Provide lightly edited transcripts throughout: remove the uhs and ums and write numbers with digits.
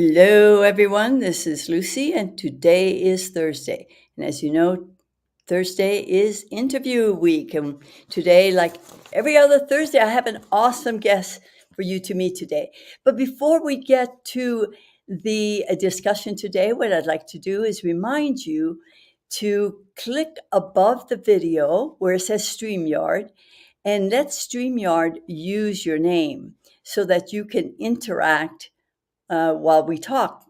Hello, everyone. This is Lucy, and today is Thursday. And as you know, Thursday is interview week. And today, like every other Thursday, I have an awesome guest for you to meet today. But before we get to the discussion today, what I'd like to do is remind you to click above the video where it says StreamYard and let StreamYard use your name so that you can interact while we talk.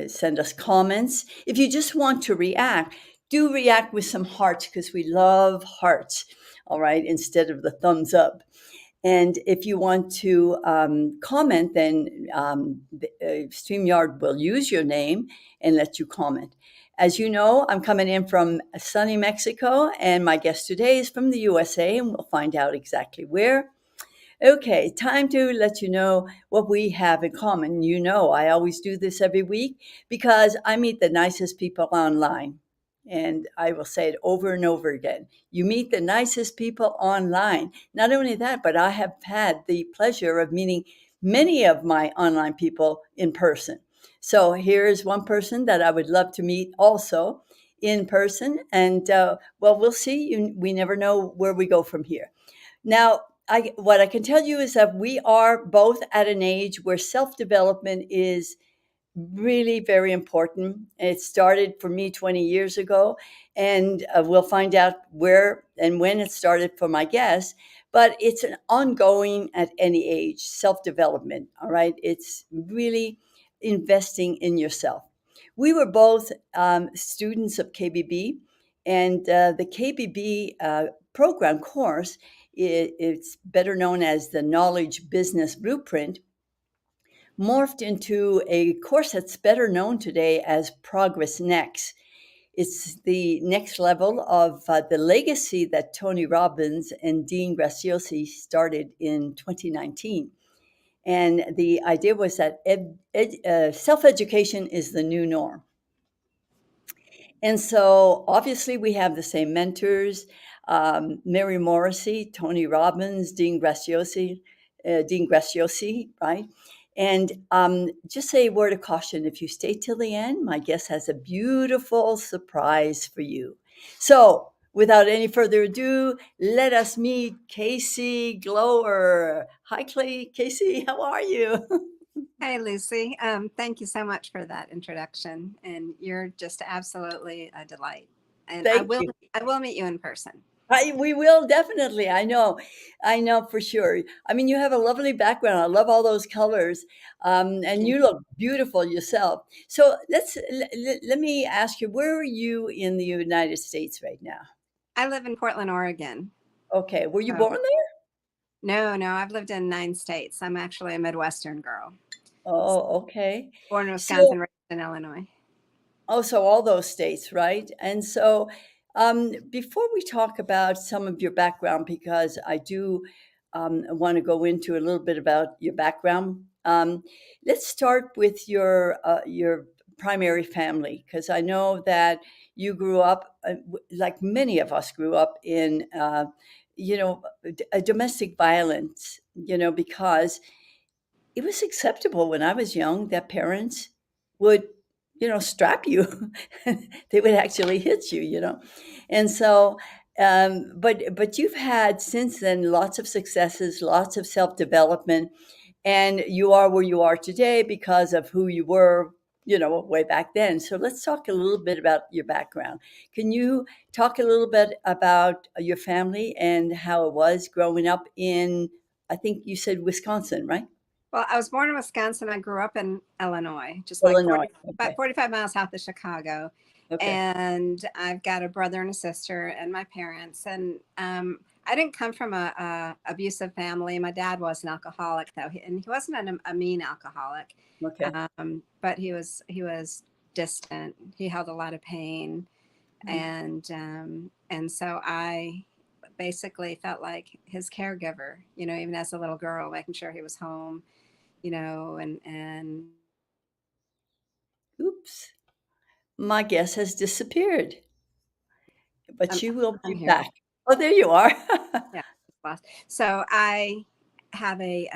Send us comments. If you just want to react, do react with some hearts because we love hearts, all right, instead of the thumbs up. And if you want to comment, then StreamYard will use your name and let you comment. As you know, I'm coming in from sunny Mexico, and my guest today is from the USA, and we'll find out exactly where. Okay, time to let you know what we have in common. You know, I always do this every week because I meet the nicest people online. And I will say it over and over again. You meet the nicest people online. Not only that, but I have had the pleasure of meeting many of my online people in person. So here's one person that I would love to meet also in person. And well, we'll see. We never know where we go from here. Now, what I can tell you is that we are both at an age where self development is really very important. It started for me 20 years ago, and we'll find out where and when it started for my guests. But it's an ongoing at any age self development. All right, it's really investing in yourself. We were both students of KBB, and the KBB program course. It's better known as the Knowledge Business Blueprint, morphed into a course that's better known today as Progress Next. It's the next level of the legacy that Tony Robbins and Dean Graziosi started in 2019. And the idea was that self education is the new norm. And so obviously we have the same mentors, Mary Morrissey, Tony Robbins, Dean Graziosi, right? And just say a word of caution. If you stay till the end, my guest has a beautiful surprise for you. So without any further ado, let us meet Casey Glower. Hi, Casey. How are you? Hi, Lucy. Thank you so much for that introduction, and you're just absolutely a delight. And I Thank will, you. I will meet you in person. We will definitely. I know for sure. I mean, you have a lovely background. I love all those colors, and you look beautiful yourself. So let me ask you, where are you in the United States right now? I live in Portland, Oregon. Okay, were you So born there? no, I've lived in 9 states. I'm actually a Midwestern girl, Oh, okay. born in So Wisconsin, raised in Illinois. Oh, so all those states, right? And so, before we talk about some of your background, because I do want to go into a little bit about your background, let's start with your primary family, because I know that you grew up, like many of us grew up in, a domestic violence, because it was acceptable when I was young that parents would, strap you. They would actually hit you. And so, but you've had since then lots of successes, lots of self development, and you are where you are today because of who you were, way back then. So let's talk a little bit about your background. Can you talk a little bit about your family and how it was growing up in, I think you said Wisconsin, right? Well, I was born in Wisconsin. I grew up in Illinois, just like Illinois. about Okay. 45 miles south of Chicago. Okay. And I've got a brother and a sister and my parents. And I didn't come from a abusive family. My dad was an alcoholic, though, and he wasn't a mean alcoholic, Okay. but he was distant. He held a lot of pain, and so I basically felt like his caregiver. Even as a little girl, making sure he was home, and Oops. My guess has disappeared, but I'm she will I'm be here. back. Oh, there you are. Yeah, lost. So I have a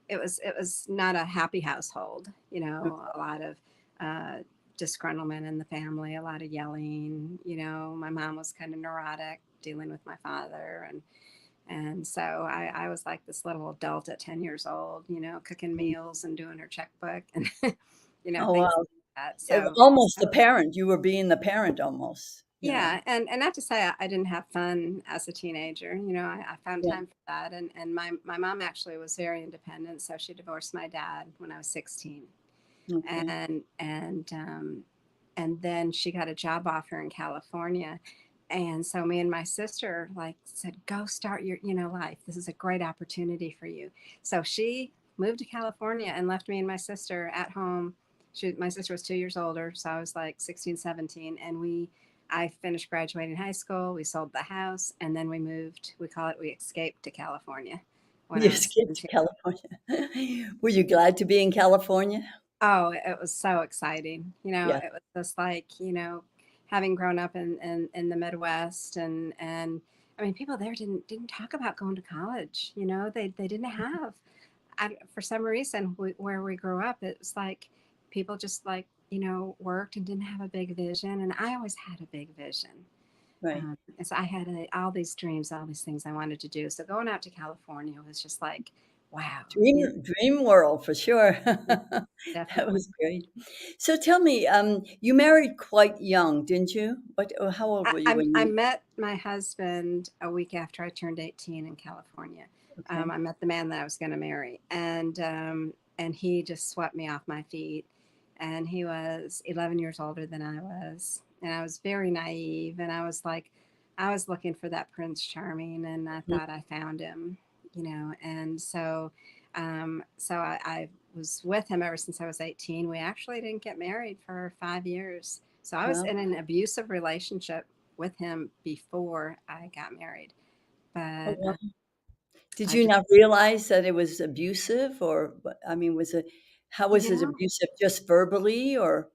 it was not a happy household. A lot of uh, disgruntlement in the family, a lot of yelling. My mom was kind of neurotic, dealing with my father, and so I was like this little adult at 10 years old, cooking Mm. meals and doing her checkbook and Oh, things wow. like that. So Almost the parent. You were being the parent almost, you know? yeah, and not to say I didn't have fun as a teenager. I found Yeah. time for that, and my mom actually was very independent, so she divorced my dad when I was 16, Okay. and then she got a job offer in California, and so me and my sister like said, go start your life. This is a great opportunity for you. So she moved to California and left me and my sister at home. My sister was 2 years older, so I was like 16, 17, and I finished graduating high school. We sold the house, and then we moved. We escaped to California when You I was escaped to 17. California. Were you glad to be in California? Oh, it was so exciting. Yeah, It was just like, having grown up in the Midwest, and I mean, people there didn't talk about going to college. They didn't have, for some reason, where we grew up, it was like people just like, worked and didn't have a big vision. And I always had a big vision. right. And so I had all these dreams, all these things I wanted to do. So going out to California was just like, wow, Dream world for sure. That definitely. was great. So tell me, you married quite young, didn't you? How old I, were you I, when I you met my husband a week after I turned 18 in California. okay. I met the man that I was going to marry, and he just swept me off my feet. And he was 11 years older than I was, and I was very naive. And I was like, I was looking for that Prince Charming, and I Mhm. thought I found him, And so I was with him ever since I was 18. We actually didn't get married for 5 years. So I was Well, in an abusive relationship with him before I got married. oh, But well. Did I you just, not realize that it was abusive or I mean, how was you it know, abusive? Just verbally or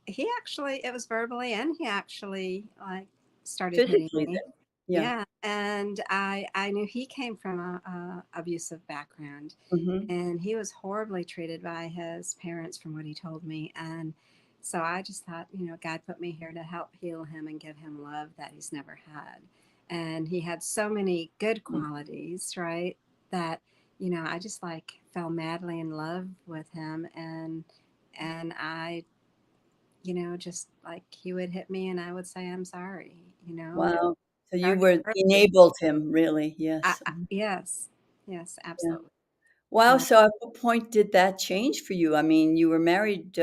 he actually, it was verbally, and he actually like started hitting physically me. then? Yeah. Yeah, and I knew he came from a abusive background, Mhm. and he was horribly treated by his parents, from what he told me. And so I just thought, God put me here to help heal him and give him love that he's never had. And he had so many good Mm. qualities, right? That I just like fell madly in love with him, and I just like he would hit me and I would say I'm sorry, and it Wow. So you started were early. enabled him really, yes. Mhm. Yes, yes, Yeah. absolutely. Wow, Uh, so at what point did that change for you? I mean, you were married,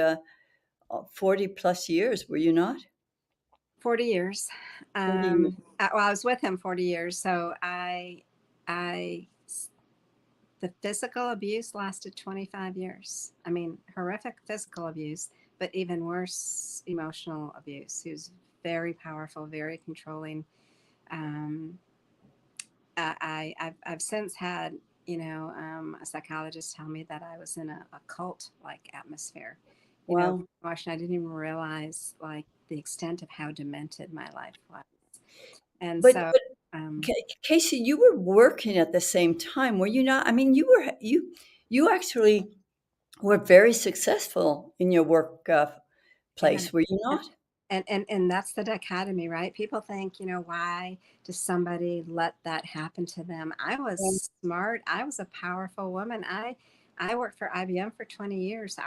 40 plus years, were you not? 40 years. 40 years. Well, I was with him 40 years. So I, the physical abuse lasted 25 years. I mean, horrific physical abuse, but even worse, emotional abuse. He was very powerful, very controlling. Um, I've since had, a psychologist tell me that I was in a cult like atmosphere. Wow. Washington, I didn't even realize like the extent of how demented my life was. And so, But um, Ca Casey, you were working at the same time, were you not? I mean, you actually were very successful in your work, yeah, place, were you and, not? and that's the dichotomy, right? People think, why does somebody let that happen to them? I Um, was smart. I was a powerful woman. I worked for IBM for 20 years.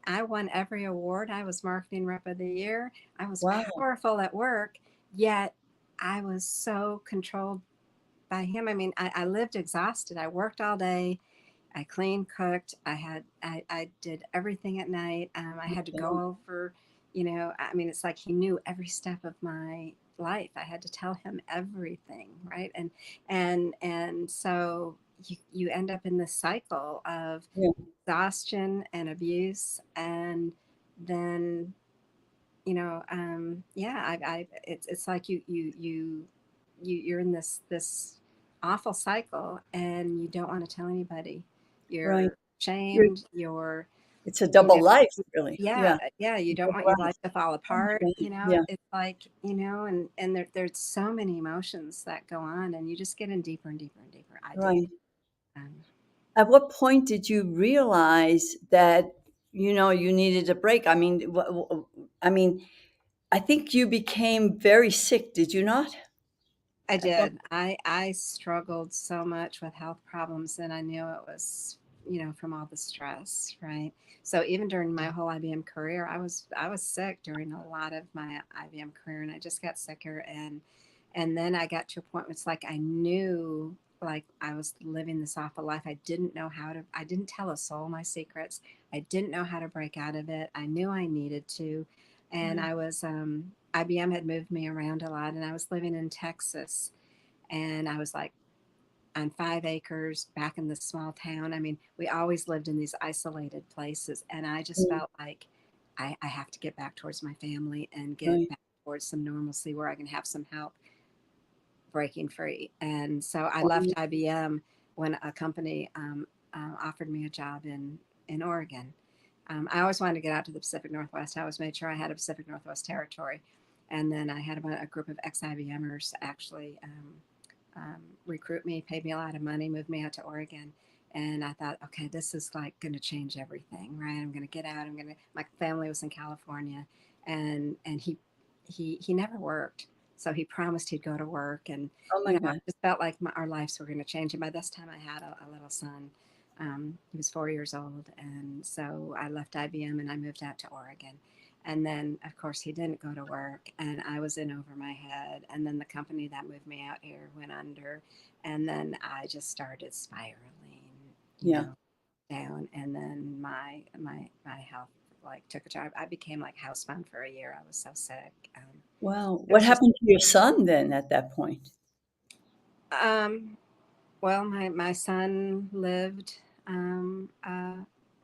I won every award. I was marketing rep of the year. I was wow, powerful at work, yet I was so controlled by him. I mean, I lived exhausted. I worked all day. I cleaned, cooked. I did everything at night. I had to okay, go over, I mean, it's like he knew every step of my life. I had to tell him everything, right? And so you end up in this cycle of yeah, exhaustion and abuse, and then yeah, it's like you're in this awful cycle, and you don't want to tell anybody. right. You're You're shamed. You're it's a you know double life, really, yeah, yeah, yeah, you don't double want your life. life to fall apart. Okay, yeah, It's like, and there's so many emotions that go on, and you just get in deeper and deeper and deeper. I did. right. um, At what point did you realize that, you needed a break? I mean, I mean, I think you became very sick, did you not? I At what did. I struggled so much with health problems, and I knew it was, from all the stress, right? So even during my whole IBM career, I was sick during a lot of my IBM career, and I just got sicker, and then I got to a point where it's like I knew, like, I was living this awful life. I didn't know how to. I didn't tell a soul my secrets. I didn't know how to break out of it. I knew I needed to, and Right, I was IBM had moved me around a lot, and I was living in Texas, and I was like on 5 acres back in this small town. I mean, we always lived in these isolated places, and I just mm, felt like I have to get back towards my family and get right. back towards some normalcy where I can have some help breaking free. And so I left Wow, IBM when a company offered me a job in Oregon. I always wanted to get out to the Pacific Northwest. I always made sure I had a Pacific Northwest territory. And then I had a group of ex-IBMers actually recruit me, paid me a lot of money, moved me out to Oregon. And I thought, okay, this is like going to change everything, right? I'm going to get out. My family was in California, and he never worked. So he promised he'd go to work. And, oh my I God. just felt like our lives were going to change. And by this time I had a little son. He was 4 years old. And so I left IBM and I moved out to Oregon. And then, of course, he didn't go to work, and I was in over my head. And then the company that moved me out here went under, and then I just started spiraling, Yeah. down. And then my health like took a turn. I became like housebound for a year. I was so sick. Wow. It What was just happened to your son then at that point? um, well, my son lived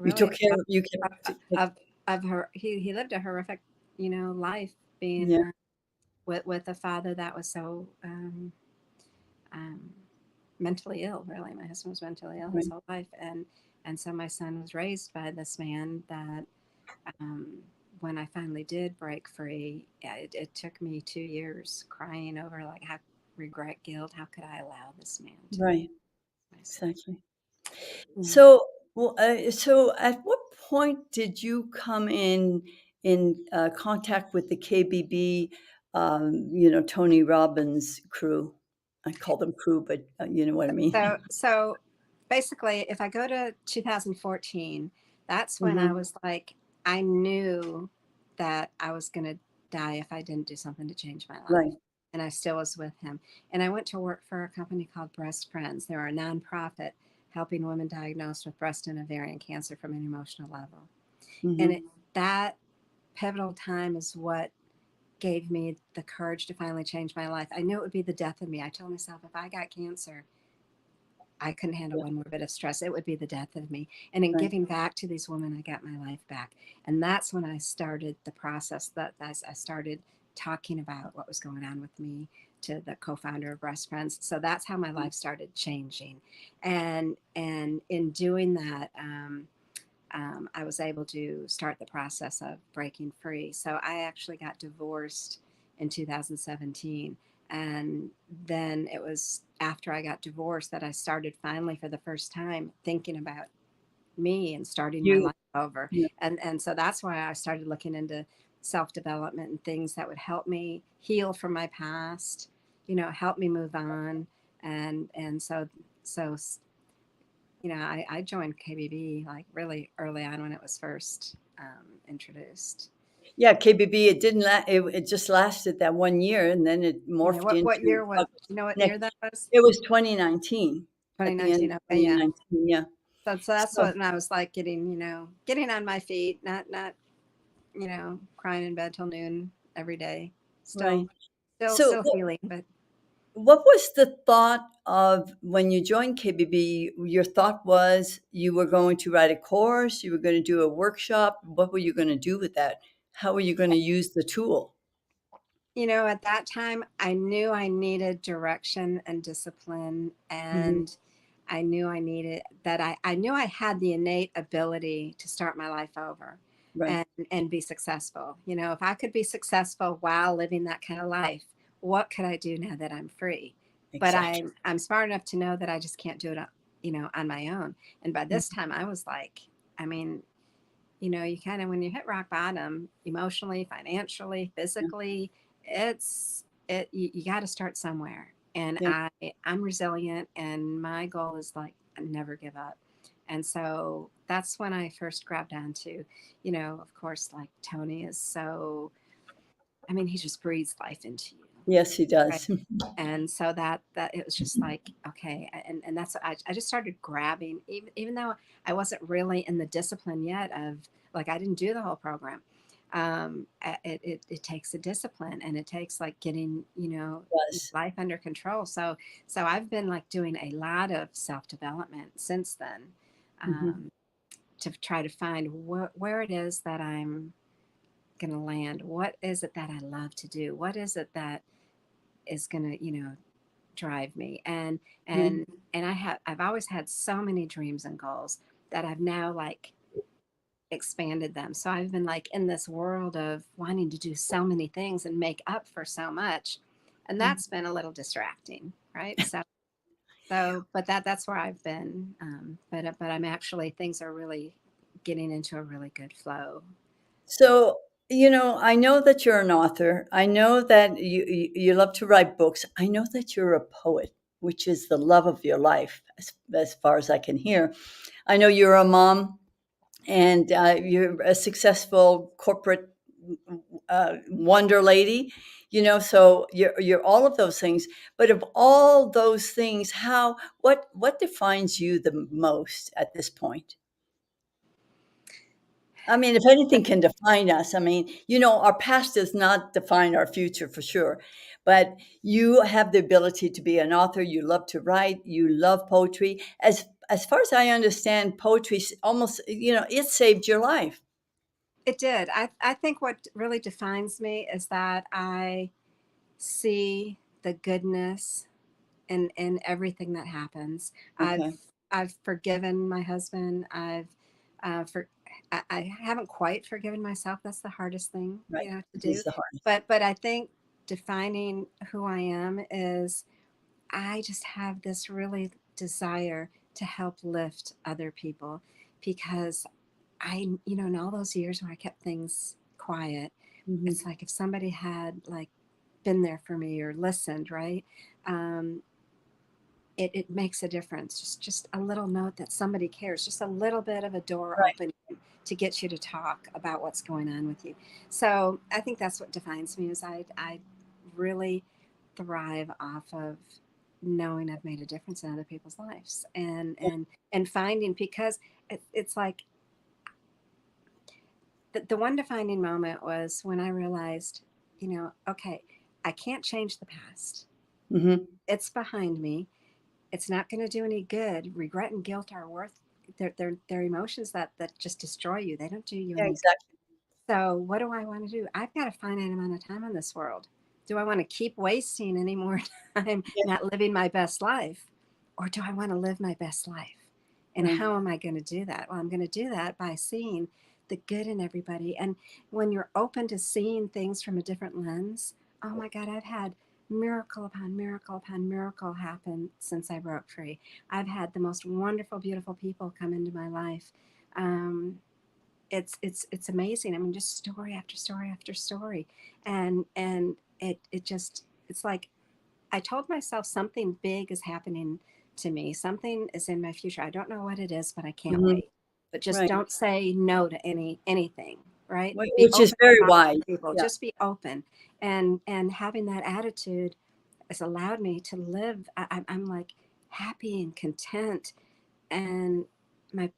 You really took care of, of, you of, kept, of her. He lived a horrific, life being yeah, with a father that was so um, mentally ill. Really, my husband was mentally ill his right, whole life, and so my son was raised by this man that. Um, when I finally did break free, yeah, it took me 2 years crying over like how regret, guilt. How could I allow this man to right, my son? exactly. Yeah. So, so at what point did you come in contact with the KBB, Tony Robbins crew? I call them crew, but you know what I mean. So basically, if I go to 2014, that's when I Hmm. was like, I knew that I was going to die if I didn't do something to change my life. Right. And I still was with him. And I went to work for a company called Breast Friends. They were a nonprofit helping women diagnosed with breast and ovarian cancer from an emotional level. And Hmm. that pivotal time is what gave me the courage to finally change my life. I knew it would be the death of me. I told myself if I got cancer, I couldn't handle Yeah. one more bit of stress. It would be the death of me. And in Right. giving back to these women, I got my life back. And that's when I started the process that I started talking about what was going on with me to the co-founder of Breast Friends. So that's how my life started changing. And in doing that, I was able to start the process of breaking free. So I actually got divorced in 2017. And then it was after I got divorced that I started finally, for the first time, thinking about me and starting my You. life over. Yeah. And so that's why I started looking into self development and things that would help me heal from my past, help me move on. And so I joined KBB like really early on when it was first introduced. Yeah, KBB. It didn't. It just lasted that 1 year, and then it Yeah. morphed What into year was? You know what next. year that was? It was 2019. At the end of 2019. Okay. Yeah. 2019. Yeah. So that's So what, and I was like getting on my feet, not crying in bed till noon every day. right. Still, still, So still healing, but what was the thought of when you joined KBB? Your thought was you were going to write a course, you were going to do a workshop. What were you going to do with that? How were you going to use the tool? at that time, I knew I needed direction and discipline, Hmm. and I knew I needed that. I knew I had the innate ability to start my life over Right. and be successful. If I could be successful while living that kind of life, what could I do now that I'm free? But Exactly. I'm smart enough to know that I just can't do it on my own. And by this time I was like, I mean, you kind of, when you hit rock bottom emotionally, financially, Yeah. physically, you got to start somewhere. And Yeah. I'm resilient, and my goal is like never give up. And so that's when I first grabbed onto, of course, like Tony is so, I mean, he just breathes life into you. Yes, he Right. does. And so that it was just like, okay. And that's, I just started grabbing, even though I wasn't really in the discipline yet of, like, I didn't do the whole program. It takes a discipline, and it takes like getting, Yes. life under control. So I've been like doing a lot of self-development since then, Hmm. um, to try to find where it is that I'm going to land. What is it that I love to do? What is it that is going to, drive me? And I've always had so many dreams and goals that I've now like expanded them. So I've been like in this world of wanting to do so many things and make up for so much. And that's been a little distracting, right? But that's where I've been. But I'm actually, things are really getting into a really good flow. So, I know that you're an author. I know that you love to write books. I know that you're a poet, which is the love of your life, as far as I can hear. I know you're a mom, and you're a successful corporate wonder lady. So you're all of those things. But of all those things, what defines you the most at this point? I mean, if anything can define us, I mean, our past does not define our future for sure, but you have the ability to be an author. You love to write. You love poetry. As far as I understand, poetry almost, it saved your life. It did. I think what really defines me is that I see the goodness in everything that happens. I've Okay, I've forgiven my husband. For I haven't quite forgiven myself. That's the hardest thing, right. to It is do. the hardest. But I think defining who I am is, I just have this really desire to help lift other people, because in all those years where I kept things quiet, it's Hmm. like if somebody had like been there for me or listened, right? Um, it makes a difference. Just a little note that somebody cares, just a little bit of a door Right. open to get you to talk about what's going on with you. So I think that's what defines me, is I really thrive off of knowing I've made a difference in other people's lives, and finding, because it's like the one defining moment was when I realized, okay, I can't change the past. Hmm. It's behind me. It's not going to do any good. Regret and guilt are worth, they're emotions that just destroy you. They don't do you Yeah, any good. exactly. So what do I want to do? I've got a finite amount of time on this world. Do I want to keep wasting any more time Yeah, not living my best life? Or do I want to live my best life? And right. how am I going to do that? Well, I'm going to do that by seeing the good in everybody. And when you're open to seeing things from a different lens, oh my God, I've had miracle upon miracle upon miracle happen since I broke free. I've had the most wonderful, beautiful people come into my life. Um, it's amazing. I mean, just story after story after story, and it just, it's like I told myself something big is happening to me. Something is in my future. I don't know what it is, but I can't Hmm. wait. But just Right. don't say no to anything, right? Be Which is open to very talk wise. to people. Yeah. Just be open, and having that attitude has allowed me to live. I'm like happy and content, and my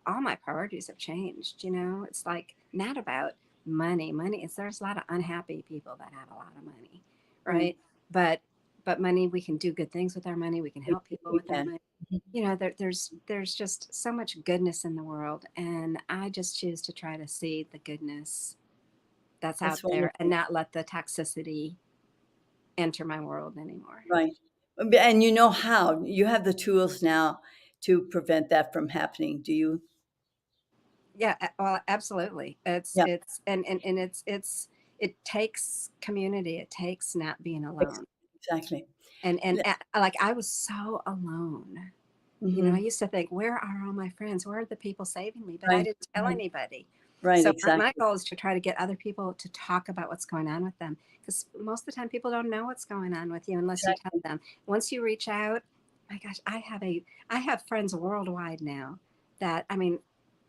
all my priorities have changed. It's like not about money is, there's a lot of unhappy people that have a lot of money, Right. right? But but money, we can do good things with our money, we can help people We with our can. money. Mhm. There's just so much goodness in the world, and I just choose to try to see the goodness that's out That's there and wonderful. not let the toxicity enter my world anymore. Right. And you know how. You have the tools now to prevent that from happening. Do you? Yeah, well, absolutely. Yeah, It takes community. It takes not being alone. exactly. And like I was so alone. You know, I Mhm. used to think, where are all my friends? Where are the people saving me? But I Right. didn't tell Right. anybody. Right, So my exactly. goal is to try to get other people to talk about what's going on with them, because most of the time people don't know what's going on with you unless you tell Exactly. them. Once you reach out, my gosh, I have friends worldwide now that, I mean,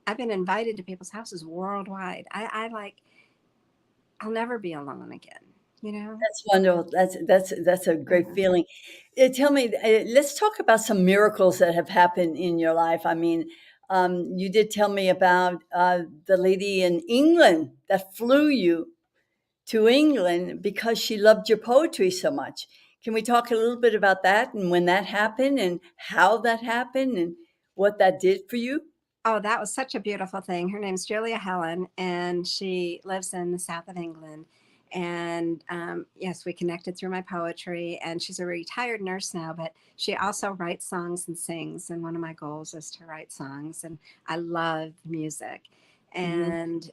I've been invited to people's houses worldwide. I like, I'll never be alone again, you know? That's wonderful. That's a great Yeah. feeling. Tell me, let's talk about some miracles that have happened in your life. I mean, you did tell me about the lady in England that flew you to England because she loved your poetry so much. Can we talk a little bit about that and when that happened and how that happened and what that did for you? Oh, that was such a beautiful thing. Her name's Julia Helen, and she lives in the south of England. And yes, we connected through my poetry. And she's a retired nurse now, but she also writes songs and sings. And one of my goals is to write songs. And I love music. Hmm. And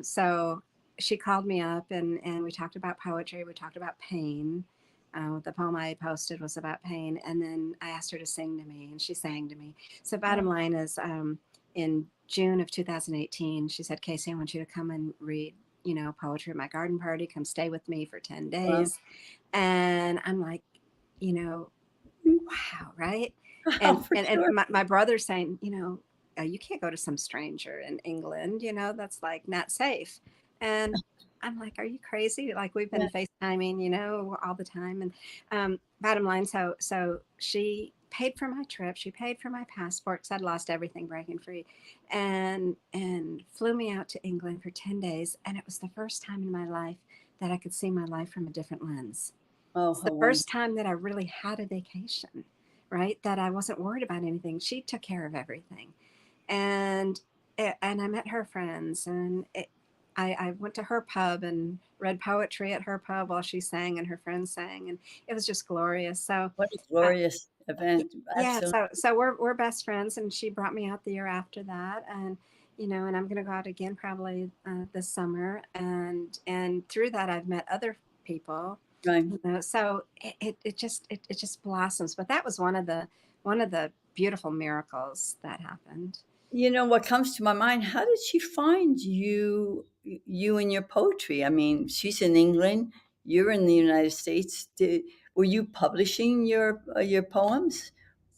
so she called me up, and we talked about poetry. We talked about pain. The poem I posted was about pain. And then I asked her to sing to me, and she sang to me. So, bottom Oh, line is, in June of 2018, she said, Casey, I want you to come and read, poetry at my garden party. Come stay with me for 10 wow. days. And I'm like, you know, wow, right? Oh, And for and sure. my brother's saying, you can't go to some stranger in England, that's like not safe. And I'm like, are you crazy? Like, we've Yeah. been FaceTiming, all the time. And bottom line, so she paid for my trip. She paid for my passport because I'd lost everything breaking free, and flew me out to England for 10 days. And it was the first time in my life that I could see my life from a different lens. Oh, It's how the wonderful. first time that I really had a vacation, right? That I wasn't worried about anything. She took care of everything. And and I met her friends, and I went to her pub and read poetry at her pub while she sang and her friends sang, and it was just glorious. So What a uh, glorious event. yeah, Absolutely. so we're best friends, and she brought me out the year after that. And and I'm gonna go out again probably this summer. And through that I've met other people, Right. so it just blossoms. But that was one of the beautiful miracles that happened. You know what comes to my mind? How did she find you and your poetry? I mean, she's in England, you're in the United States. Were you publishing your poems?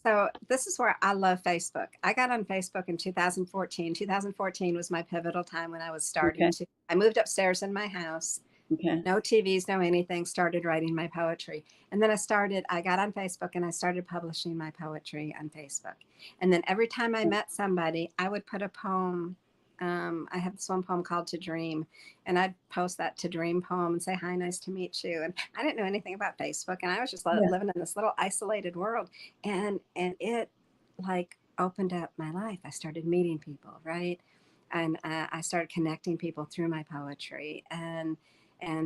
So this is where I love Facebook. I got on Facebook in 2014. 2014 was my pivotal time when I was starting Okay. to. I moved upstairs in my house, Okay. no TVs, no anything, started writing my poetry. And then I got on Facebook and I started publishing my poetry on Facebook. And then every time I met somebody, I would put a poem. I have this one poem called To Dream, and I'd post that To Dream poem and say, hi, nice to meet you. And I didn't know anything about Facebook, and I was just Yeah. living in this little isolated world. And it like opened up my life. I started meeting people, right? And I started connecting people through my poetry. And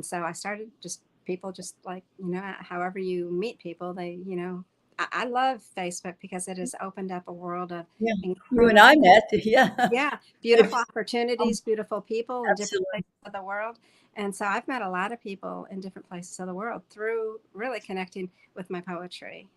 so I started just people just like, however you meet people, I love Facebook because it has opened up a world of Yeah. You and incredible, I met. Yeah. yeah, It's- beautiful um, opportunities, beautiful people in different absolutely. places of the world. And so I've met a lot of people in different places of the world through really connecting with my poetry.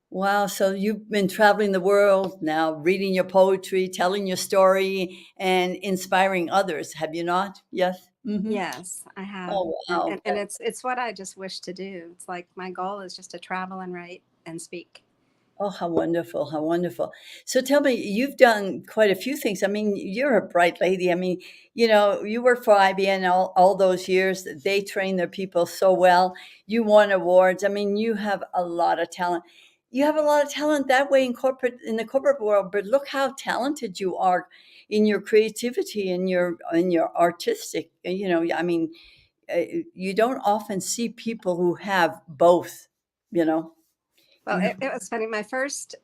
Wow. So you've been traveling the world now, reading your poetry, telling your story, and inspiring others, have you not? Yes. Hmm. Yes, I have. Oh, And, wow. and, and it's what I just wish to do. It's like my goal is just to travel and write and speak. Oh, how wonderful, how wonderful. So tell me, you've done quite a few things. I mean, you're a bright lady. I mean, you worked for IBM all those years. They train their people so well. You won awards. I mean, you have a lot of talent. You have a lot of talent that way in the corporate world, but look how talented you are in your creativity and your artistic, I mean, you don't often see people who have both, you know. Well, You it was funny. My first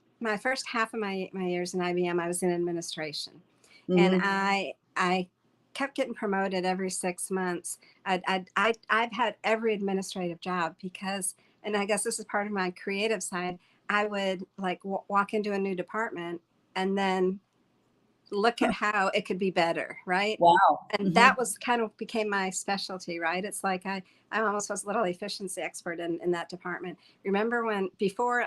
half of my years in IBM, I was in administration, and mhm. I kept getting promoted every 6 months. I've had every administrative job because, and I guess this is part of my creative side. I would like walk into a new department and then look at how it could be better, right? Wow. And that Mhm. was kind of became my specialty, right? It's like I almost was a little efficiency expert in that department. Remember when before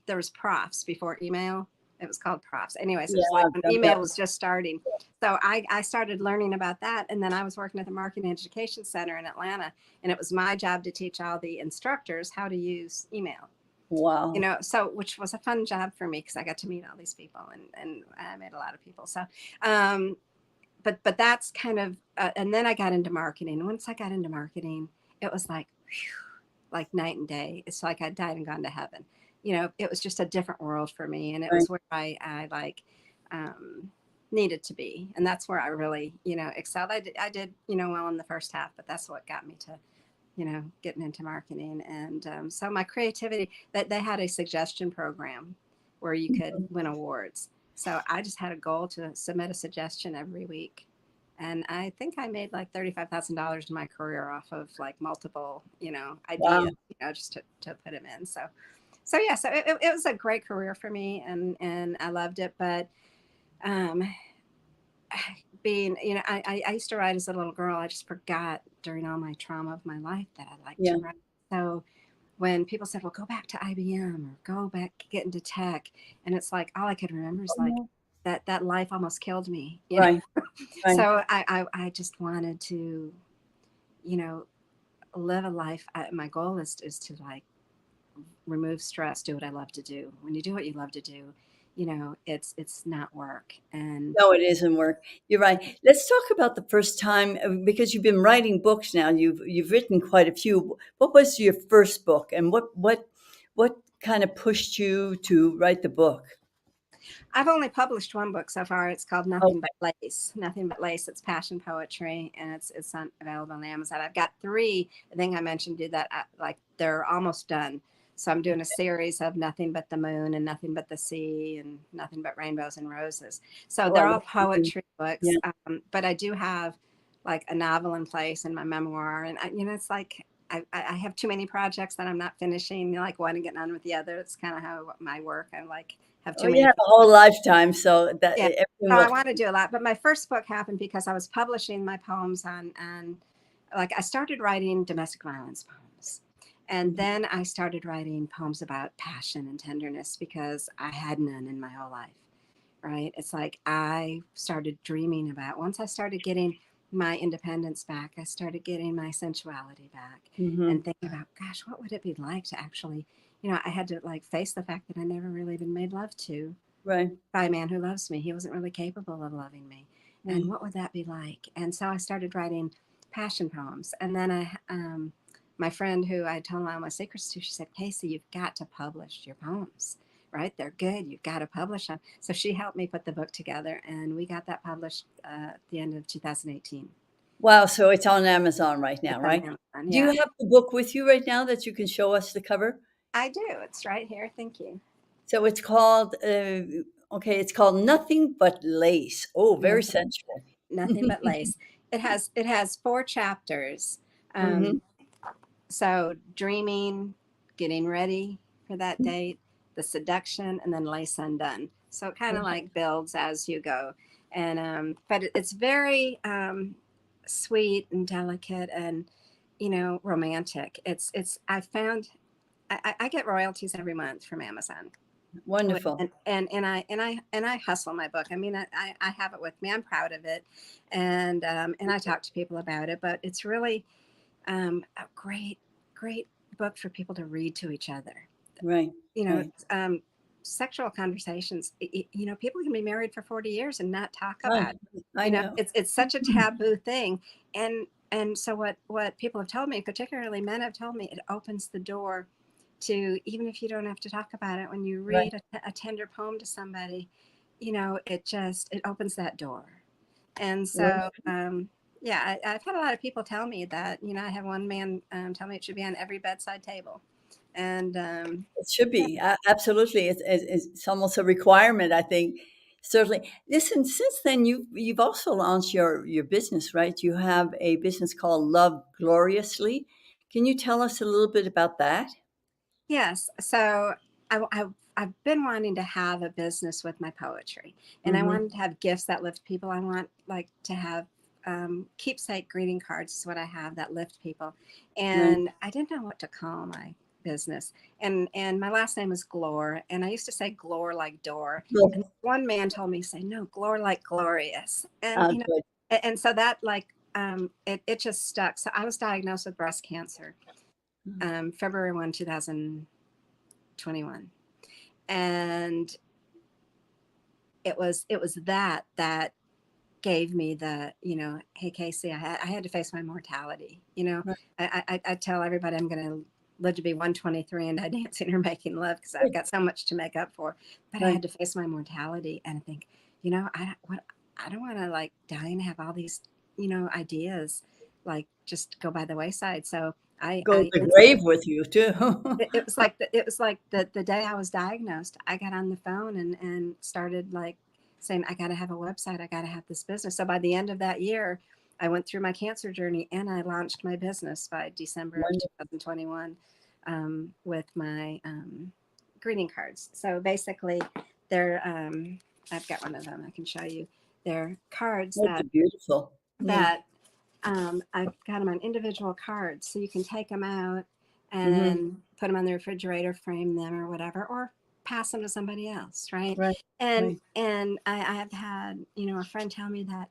there was profs before email. It was called profs. Anyways, it Yeah, was like I've when done email that. was just starting. So I started learning about that. And then I was working at the Marketing Education Center in Atlanta. And it was my job to teach all the instructors how to use email. Wow. So which was a fun job for me because I got to meet all these people, and I met a lot of people. So um, but that's kind of and then I got into marketing. And once I got into marketing, it was like whew, like night and day. It's like I died and gone to heaven. It was just a different world for me, and it Right. was where I like um, needed to be, and that's where I really excelled. I did well in the first half, but that's what got me to getting into marketing. And so my creativity, that they had a suggestion program where you could win awards. So I just had a goal to submit a suggestion every week. And I think I made like $35,000 in my career off of like multiple, Wow. ideas, just to put them in. So yeah, so it was a great career for me, and I loved it. But um, being, I used to write as a little girl. I just forgot during all my trauma of my life that I liked Yeah. to write. So when people said, well, go back to IBM or go back, get into tech. And it's like, all I could remember is like Oh, that life almost killed me. right. Right. So I just wanted to, you know, live a life. My goal is to like remove stress, do what I love to do. When you do what you love to do, it's not work. And No, it isn't work. You're right. Let's talk about the first time because you've been writing books now. You've written quite a few. What was your first book, and what kind of pushed you to write the book? I've only published one book so far. It's called Nothing Okay. But Lace. Nothing But Lace. It's passion poetry, and it's available on Amazon. I've got three. I think I mentioned you that like they're almost done. So I'm doing a series of Nothing But the Moon and Nothing But the Sea and Nothing But Rainbows and Roses. So Oh, I they're love all it. poetry books. Yeah. But I do have like a novel in place and my memoir, and it's like. I have too many projects that I'm not finishing, like one and getting on with the other. It's kind of how my work. I like have Oh, too you many. have a whole lifetime, so that Yeah. everything So I will. want to do a lot, but my first book happened because I was publishing my poems on like I started writing domestic violence poems. And Mhm. then I started writing poems about passion and tenderness because I had none in my whole life. Right? It's like I started dreaming about once I started getting my independence back, I started getting my sensuality back and Mhm. thinking about, gosh, what would it be like to actually, I had to like face the fact that I never really been made love to Right. by a man who loves me. He wasn't really capable of loving me. And Right. what would that be like? And so I started writing passion poems. And then my friend who I told all my secrets to, she said, Casey, you've got to publish your poems, right? They're good. You've got to publish them. So she helped me put the book together, and we got that published at the end of 2018. Wow. So it's on Amazon right now, It's on right? Amazon. Do you Yeah, have the book with you right now that you can show us the cover? I do. It's right here. Thank you. So it's called. Okay, it's called Nothing But Lace. Oh, very Nothing, sensual. nothing but lace. It has four chapters. Hmm. Um, So dreaming, getting ready for that date, the seduction, and then lace undone. So it kind of like builds as you go. And but it's very sweet and delicate and romantic. It's I found I get royalties every month from Amazon. Wonderful. And I hustle my book. I mean, I have it with me. I'm proud of it, and I talk to people about it. But it's really a great book for people to read to each other. Right. You know, Right. um, sexual conversations. People can be married for 40 years and not talk Oh, about it. I know. It's such a taboo thing, and so what people have told me, particularly men have told me, it opens the door to even if you don't have to talk about it when you Right. read a tender poem to somebody, it opens that door. And Right. so, yeah, I've had a lot of people tell me that. I have one man tell me it should be on every bedside table, and It should yeah, be absolutely. It's almost a requirement, I think. Certainly. Listen. Since then, you've also launched your business, right? You have a business called Love Gloriously. Can you tell us a little bit about that? yes. So I've been wanting to have a business with my poetry, and I Hmm. wanted to have gifts that lift people. I want like to have keepsake greeting cards is what I have that lift people, Right. and I didn't know what to call my business. And my last name is Glore, and I used to say Glore like door. And Well, one man told me, say, no, Glore like glorious. And good. and so that like it just stuck. So I was diagnosed with breast cancer, February 1, 2021. And it was that gave me the, hey Casey, I had to face my mortality. Right. I tell everybody I'm going to live to be 123 and die dancing or making love because I've Good. got so much to make up for. But I Right. had to face my mortality, and I think, I don't want to like die and have all these ideas like just go by the wayside. So Go to I the grave with you too. it was like the day I was diagnosed, I got on the phone and started like saying, I got to have a website. I got to have this business. So by the end of that year, I went through my cancer journey and I launched my business by December of Wonderful. 2021 with my greeting cards. So basically, they're I've got one of them. I can show you. They're cards Those are beautiful. Yeah. that I've got them on individual cards, so you can take them out Mm-hmm. and put them on the refrigerator, frame them or whatever, or pass them to somebody else, right? Right. And Right. I have had a friend tell me that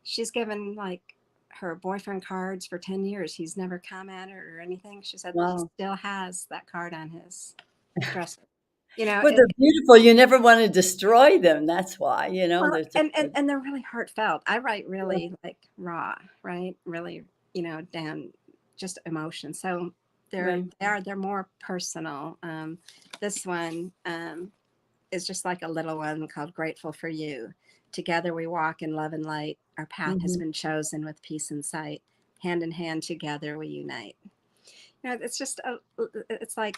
she's given like her boyfriend cards for 10 years. He's never commented or anything. She said he Wow. still has that card on his dresser. Well, they're beautiful. You never want to destroy them. That's why, Well, there's just and they're really heartfelt. I write really like raw, right? Really, down just emotion. So right. they're more personal. This one is just like a little one called "Grateful for You." Together we walk in love and light. Our path has Mm-hmm. been chosen with peace in sight. Hand in hand, together we unite. It's just it's like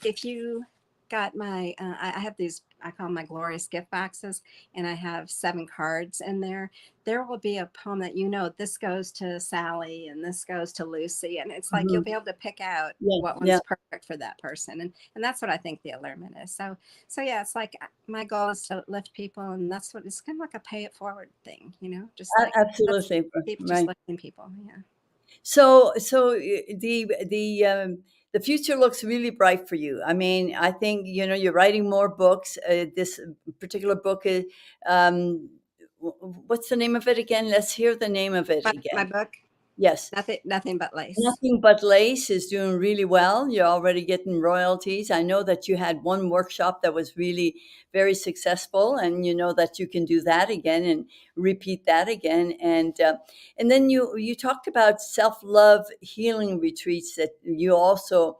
if you got I have these, I call them my glorious gift boxes, and I have 7 cards in there. There will be a poem that this goes to Sally and this goes to Lucy, and it's like you'll Mm-hmm. be able to pick out Yeah. what Yeah. one's perfect for that person, and that's what I think the allurement is. So yeah, it's like my goal is to lift people, and that's what it's kind of like a pay it forward thing, just like let's Absolutely. keep just Right. lifting people. Yeah. So the future looks really bright for you. I mean, I think you're writing more books. This particular book is, um, what's the name of it again? Let's hear the name of it My again. book, Yes. nothing but lace. Nothing But Lace is doing really well. You're already getting royalties. I know that you had one workshop that was really very successful, and you know that you can do that again and repeat that again. And then you talked about self love healing retreats that you also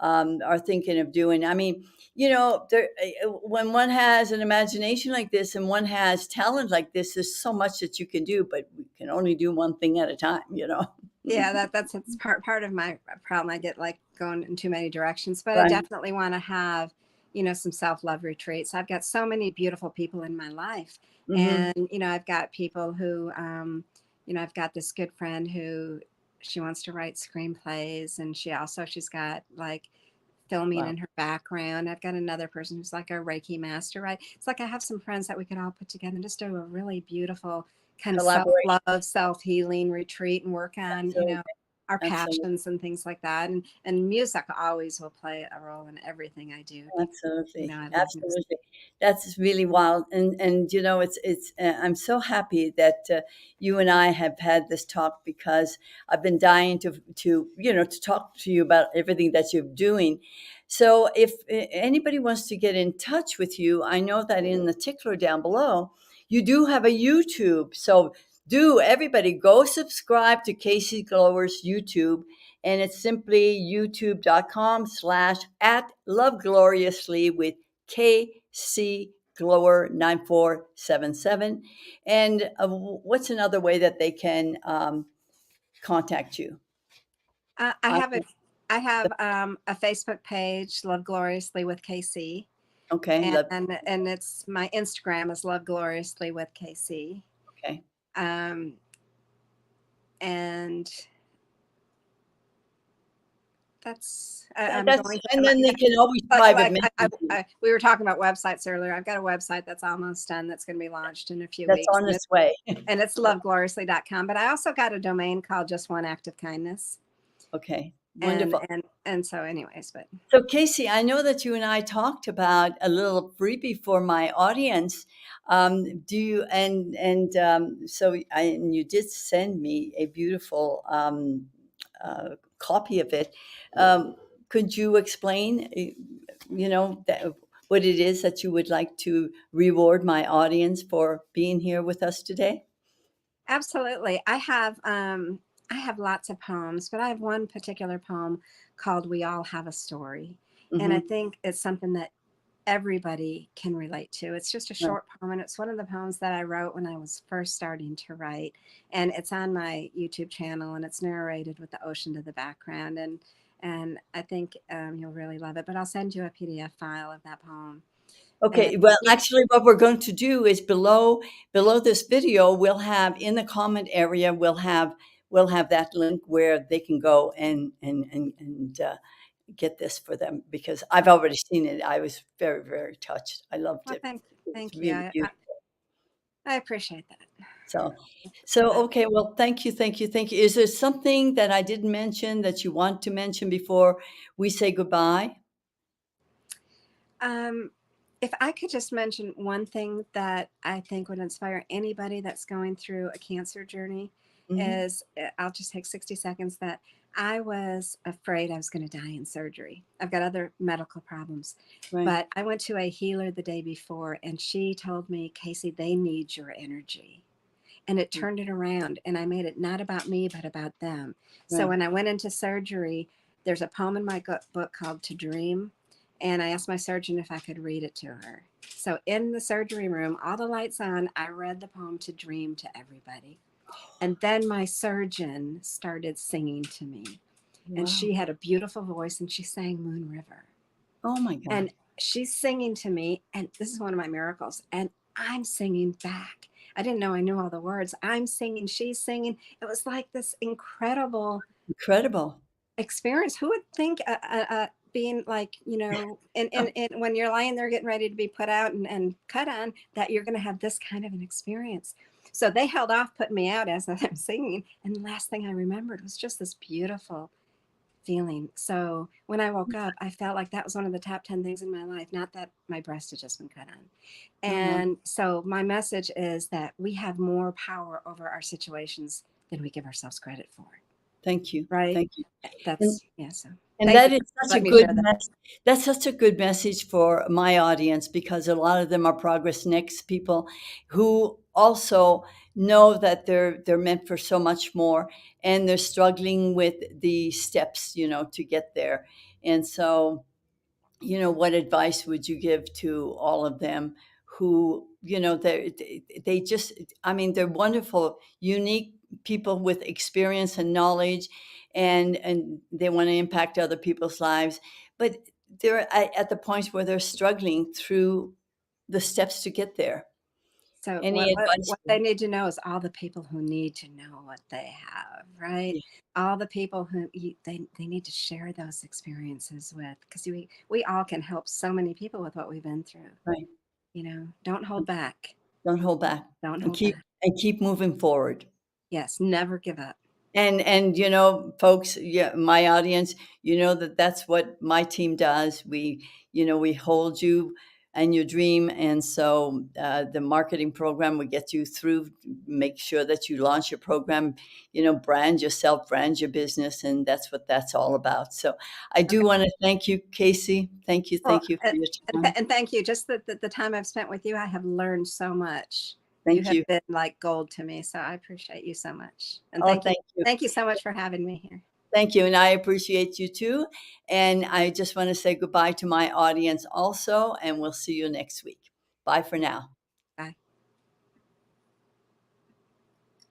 are thinking of doing. I mean, when one has an imagination like this and one has talent like this, there's so much that you can do, but we can only do one thing at a time. Yeah, that's it's part of my problem. I get like going in too many directions, but I Right. definitely want to have, some self-love retreats. I've got so many beautiful people in my life. Hmm. And, I've got people who, I've got this good friend who she wants to write screenplays, and she's got like filming Wow. in her background. I've got another person who's like a Reiki master, right? It's like I have some friends that we could all put together and just do a really beautiful kind of Collaborate. self-love, self-healing retreat and work on, Absolutely. our Absolutely. passions and things like that. And music always will play a role in everything I do because, Absolutely. I love music. Absolutely. That's really wild. And I'm so happy that you and I have had this talk, because I've been dying to talk to you about everything that you're doing. So if anybody wants to get in touch with you, I know that in the tickler down below, you do have a YouTube. So do everybody go subscribe to Casey Glower's YouTube, and it's simply youtube.com/ at love gloriously with KC Glower 9477. And what's another way that they can contact you? I Uh, have a Facebook page, Love Gloriously with KC. okay, love. And it's my Instagram is Love Gloriously with KC. Okay, Um, and that's I'm that's going to and then they can always private message you. we were talking about websites earlier. I've got a website that's almost done that's going to be launched in a few That's weeks, on its way. and it's lovegloriously.com. But I also got a domain called Just One Act of Kindness. Okay, Wonderful. And so anyways, but So, Casey, I know that you and I talked about a little freebie for my audience. Do you so and you did send me a beautiful copy of it. Um, could you explain, what it is that you would like to reward my audience for being here with us today? absolutely. I have lots of poems, but I have one particular poem called We All Have a Story. And I Hmm. think it's something that everybody can relate to. It's just a Right. short poem, and it's one of the poems that I wrote when I was first starting to write. And it's on my YouTube channel, and it's narrated with the ocean to the background. And I think you'll really love it. But I'll send you a PDF file of that poem. And Okay, well, actually, what we're going to do is below this video, we'll have in the comment area, we'll have that link where they can go and get this for them because I've already seen it. I was very, very touched. I loved well, it. It's thank you. really beautiful. I appreciate that. So, so But okay, well, thank you, thank you, thank you. Is there something that I didn't mention that you want to mention before we say goodbye? Um, if I could just mention one thing that I think would inspire anybody that's going through a cancer journey Hmm. is I'll just take 60 seconds that I was afraid I was going to die in surgery. I've got other medical problems, Right, but I went to a healer the day before and she told me, Casey, they need your energy. And it turned it around and I made it not about me, but about them. So right. when I went into surgery, there's a poem in my book called To Dream. And I asked my surgeon if I could read it to her. So in the surgery room, all the lights on, I read the poem To Dream to everybody. And then my surgeon started singing to me. And Wow. she had a beautiful voice and she sang Moon River. Oh my God. And she's singing to me, and this is one of my miracles. And I'm singing back. I didn't know I knew all the words. I'm singing, she's singing. It was like this incredible Incredible. experience. Who would think being like, and when you're lying there getting ready to be put out and cut on, that you're going to have this kind of an experience? So they held off putting me out as I'm singing. And the last thing I remembered was just this beautiful feeling. So when I woke up, I felt like that was one of the top 10 things in my life, not that my breast had just been cut on. Oh, wow. And so my message is that we have more power over our situations than we give ourselves credit for. Thank you. Right? Thank you. And That's, yeah. So and thank you that is for such a letting me good share that. that's such a good message for my audience because a lot of them are Progress Next people who also know that they're meant for so much more and they're struggling with the steps, to get there. And so, what advice would you give to all of them who, they just, I mean, they're wonderful, unique people with experience and knowledge, and they want to impact other people's lives, but they're at the point where they're struggling through the steps to get there. So Any advice what they need to know is all the people who need to know what they have, right? Yeah, All the people who they need to share those experiences with, because we all can help so many people with what we've been through. right. Don't hold back. Don't hold back Don't and hold keep back. and keep moving forward. Yes, never give up. And folks, yeah, my audience, that's what my team does. We hold you and your dream, and so the marketing program will get you through. Make sure that you launch your program. Brand yourself, brand your business, and that's what that's all about. So I do Okay. want to thank you, Casey. Well, Thank you for your time. and thank you. Just the time I've spent with you, I have learned so much. You Thank have you. been like gold to me, so I appreciate you so much. And Oh, thank you. thank you so much for having me here. Thank you. And I appreciate you too. And I just want to say goodbye to my audience also. And we'll see you next week. Bye for now.